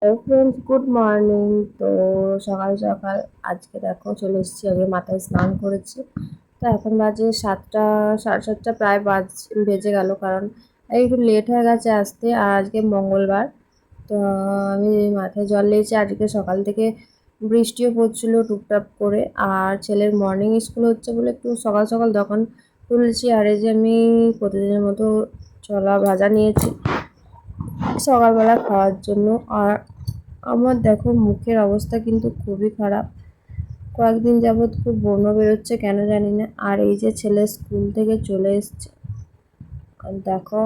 Hello friends, good morning. তো সকাল সকাল আজকে দেখো চলে এসেছি, আগে মাথায় স্নান করেছি। তো এখন বাজে 7টা, 7:30 প্রায় বেজে গেল, কারণ একটু লেট হয়ে গেছে আসতে। আর আজকে মঙ্গলবার। তো আমি মাথায় জল নিয়েছি। আজকে সকাল থেকে বৃষ্টিও পড়ছিল টুপটাপ করে, আর ছেলের মর্নিং স্কুল হচ্ছে বলে একটু সকাল সকাল দোকান তুলেছি। আর এই যে আমি প্রতিদিনের মতো ছোলা ভাজা নিয়েছি সকালবেলা খাওয়ার জন্য। আর আমার দেখো মুখের অবস্থা কিন্তু খুবই খারাপ, কয়েকদিন যাবৎ খুব ব্রণ বেরোচ্ছে, কেন জানি না। আর এই যে ছেলে স্কুল থেকে চলে এসছে, আর দেখো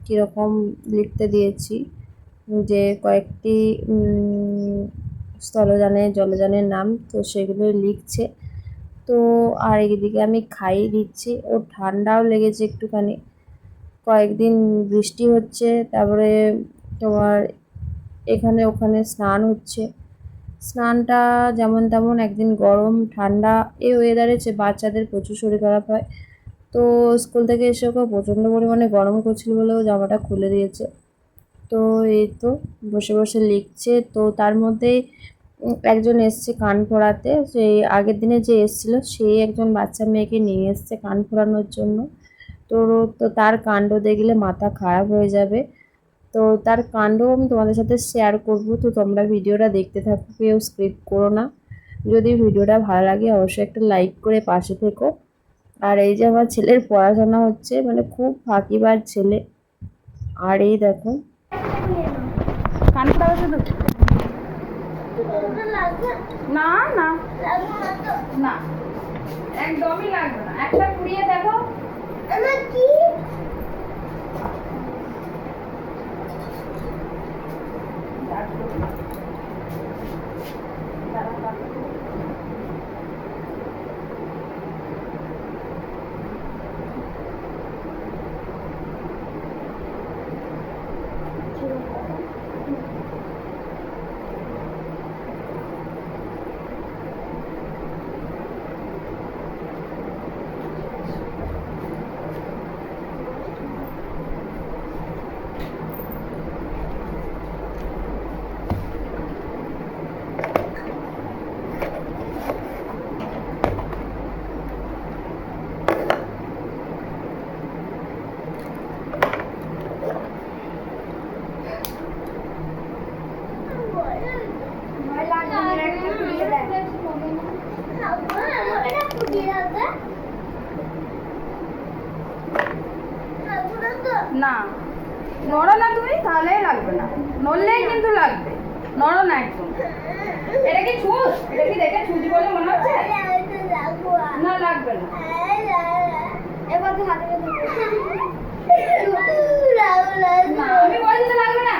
কীরকম লিখতে দিয়েছি, যে কয়েকটি স্থলযানের জলযানের নাম, তো সেগুলো লিখছে। তো আর এইদিকে আমি খাইয়ে দিচ্ছি। ওর ঠান্ডাও লেগেছে একটুখানি, কয়েকদিন বৃষ্টি হচ্ছে, তারপরে তোমার এখানে ওখানে স্নান হচ্ছে। স্নানটা যেমন তেমন, একদিন গরম ঠান্ডা, এই ওয়েদারে বাচ্চাদের প্রচুর শরীর খারাপ হয়। তো স্কুল থেকে এসে ওকে প্রচণ্ড পরিমাণে গরম করছিল বলে ও জামাটা খুলে দিয়েছে। তো এই তো বসে বসে লিখছে। তো তার মধ্যেই একজন এসছে কান ফোড়াতে, সেই আগের দিনে যে এসছিল সেই একজন বাচ্চা মেয়েকে নিয়ে এসছে কান ফোড়ানোর জন্য। তো তো তার কাণ্ড দেখলে মাথা খারাপ হয়ে যাবে। তো তার কাণ্ড আমি তোমাদের সাথে শেয়ার করব, তো তোমরা ভিডিওটা দেখতে থাকো, কেউ স্কিপ করো না। যদি ভিডিওটা ভালো লাগে অবশ্যই একটা লাইক করে পাশে থেকো। আর এই যে আমার ছেলের পড়াশোনা হচ্ছে, মানে খুব ফাঁকিবাজ ছেলে। আর এই দেখো কানটা শুধু না না না, একদমই লাগবে না। একটা পুড়িয়ে দেখো। কি না, নড়ো না তুমি, তাহলেই লাগবে না। নড়লেই কিন্তু লাগবে, নড়ো না একদম। এটা কি ছুঁচ? এটা কি দেখে ছুঁচ বলে মনে হচ্ছে? না, লাগবে না। এবার তো হাতে না, আমি বলছি তো লাগবে না।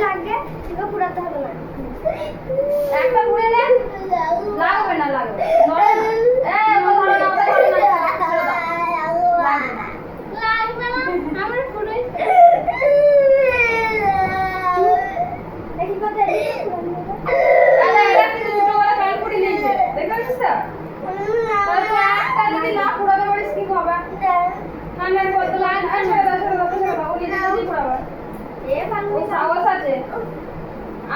লাগবে, তোকে পুরাতে হবে না। একটা পুড়ে দে, লাগবে না, লাগবে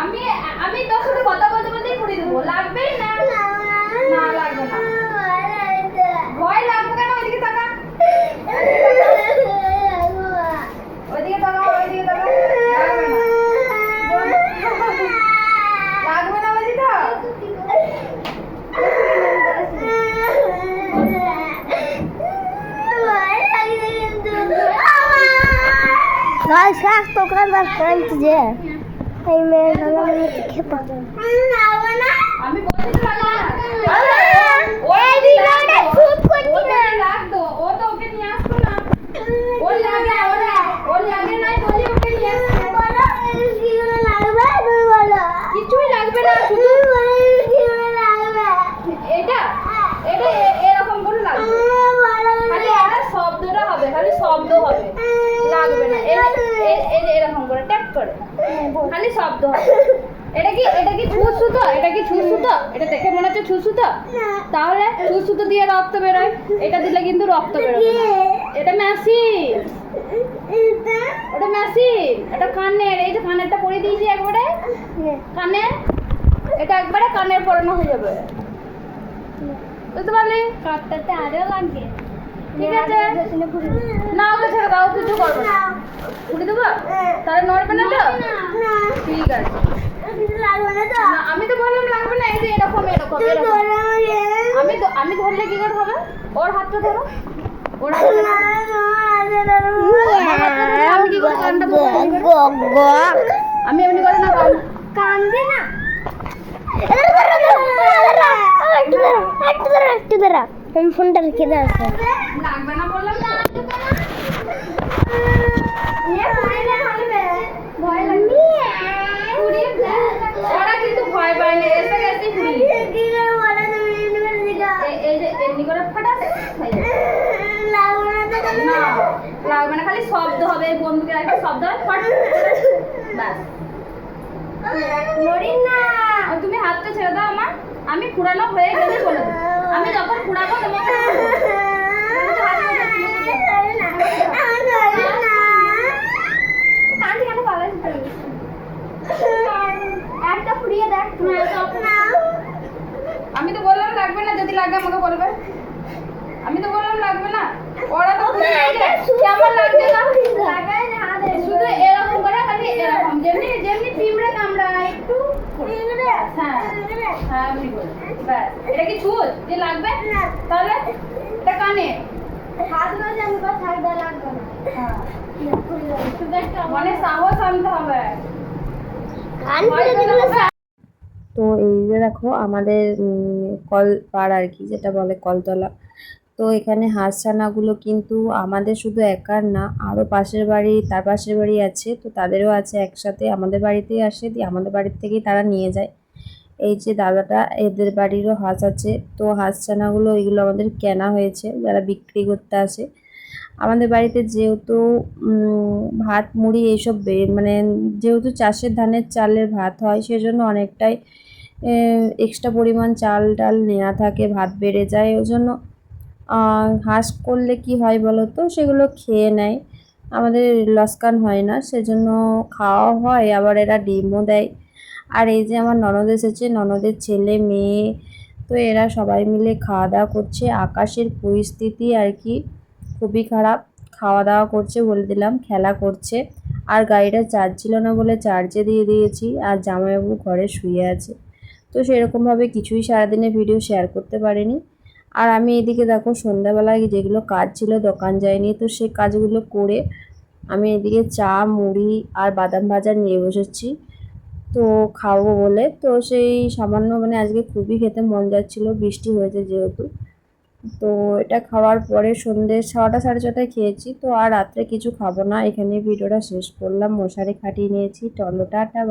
আমি আমি তোর সাথে কথা বলতে বলতেই পুড়িয়ে দেবো। লাগবেই না, না লাগবে না। ভয় লাগবে কেন? ওইদিকে তাকা, ওইদিকে তাকা, ওইদিকে তাকা। লাগবে না, বলছি তো। দোকানদার ফ্রেন্ড যে এই মেয়েগুলো খেপা আমি বলছি তো লাগবে না। এই ভিডিওটা শুট করছি না। লাগতো, ও তো ওকে নিয়ে আসতো না। ওর লাগে, ওর লাগে নাই বলি ওকে নিয়ে আসতো। বলো এই ভিডিও লাগবে, তুমি বলো কিছুই লাগবে না, শুধু লাগবে এটা এটা এরকম করে লাগবে। খালি একটা শব্দটা হবে, খালি শব্দ হবে, লাগবে না। এরকম করে ট্যাপ করে খালি শব্দ হবে। এটা কি ছুঁচ সুতো? এটা কি ছুঁচ সুতো? এটা দেখে মনে হচ্ছে ছুঁচ সুতো? তাহলে ছুঁচ সুতো দিয়ে রক্ত বেরোয়, এটা দিলে কিন্তু রক্ত বেরোবে না। এটা মেশিন, ওটা মেশিন, এটা কানের। এই যে কানেরটা পরিয়ে দিয়েছি একবারে, কানে, এটা একবারে কানের পরানো হয়ে যাবে, বুঝতে পারলি? কাটটাতে আরো লাগবে। ঠিক আছে, না ওকে ছেড়ে দাও, কিছু করবে না। উঠে দেবো তাহলে নড়বে না তো? ঠিক আছে, না, আমি তো বললাম লাগবে না। এই যে এরকম এরকম এরকম, আমি ধরলে কি করে হবে? ওর হাতটা ধরো, ওর হাতটা ধরো। আমি কি করে কানটা ধরবো? আমি এমনি করে না কান্দে না। একটু দাঁড়া, আমি ফোনটা রেখে দিয়ে আসবো। লাগবে না বললাম না। ওরা কিন্তু ভয় পায় না, এসে গেছে ঘুরি। এই যে এমনি করে ফাটাস হয়ে যাবে। না লাগবে না, খালি শব্দ হবে, বন্দুকের একটা শব্দ হবে, ফট ব্যাস। আর তুমি হাতটা ছেড়ে দাও আমার, আমি কুড়ানো হয়ে গেলে বলে দেবো। আমি যখন কুড়াবো তোমাকে একটা ফুরিয়ে দেখ। আমি তো বললাম লাগবে না, যদি লাগে আমাকে বলবে। আমি তো বললাম লাগবে না, ওরা তো কেমন লাগবে না? শুধু এরকম করে, খালি এরকম, যেমনি যেমনি পিঁমড়ে কামড়ায় একটু। হ্যাঁ হ্যাঁ এমনি করে ব্যাস। এটা কি ছুঁচ যে লাগবে? তাহলে এটা কানে হাত মাঝে আমি কথা ছাড়বা লাগবে না। মানে সাহস আনতে হবে। কান খুলে দিলে তো এই যে দেখো আমাদের কল পাড় আর কি, যেটা বলে কলতলা। তো এখানে হাঁস ছানাগুলো কিন্তু আমাদের শুধু একার না, আরও পাশের বাড়ি, তার পাশের বাড়ি আছে, তো তাদেরও আছে একসাথে। আমাদের বাড়িতেই আসে, দিয়ে আমাদের বাড়ির থেকেই তারা নিয়ে যায়। এই যে দাদাটা, এদের বাড়িরও হাঁস আছে। তো হাঁস ছানাগুলো এগুলো আমাদের কেনা হয়েছে, যারা বিক্রি করতে আসে। আমাদের বাড়িতে যেহেতু ভাত মুড়ি এইসব মানে যেহেতু চাষের ধানের চালের ভাত হয়, সেজন্য অনেকটাই এক্সট্রা পরিমাণ চাল ডাল নেওয়া থাকে, ভাত বেড়ে যায়। ওই জন্য হাঁস করলে কি হয় বলো তো, সেগুলো খেয়ে নেয়, আমাদের লসকান হয় না, সেজন্য খাওয়া হয়। আবার এরা ডিমও দেয়। আর এই যে আমার ননদ এসেছে, ননদের ছেলে মেয়ে, তো এরা সবাই মিলে খাওয়া দাওয়া করছে। আকাশের পরিস্থিতি আর কি খুবই খারাপ, খাওয়া দাওয়া করছে বলে দিলাম, খেলা করছে। আর গাড়িটা চার্জ ছিল না বলে চার্জে দিয়ে দিয়েছি। আর জামাইবাবু ঘরে শুয়ে আছে, তো সেরকমভাবে কিছুই সারাদিনে ভিডিও শেয়ার করতে পারিনি। আর আমি এদিকে দেখো সন্ধ্যাবেলায় যেগুলো কাজ ছিল, দোকান যায়নি, তো সেই কাজগুলো করে আমি এদিকে চা মুড়ি আর বাদাম ভাজা নিয়ে বসেছি, তো খাবো বলে। তো সেই সামান্য মানে আজকে খুবই খেতে মন যাচ্ছিল, বৃষ্টি হয়েছে যেহেতু। তো এটা খাওয়ার পরে সন্ধ্যে 6টা 6:30টায় খেয়েছি। তো আর রাত্রে কিছু খাবো না, এখানে ভিডিওটা শেষ করলাম। মশারি খাটিয়ে নিয়েছি, টলো টাটা।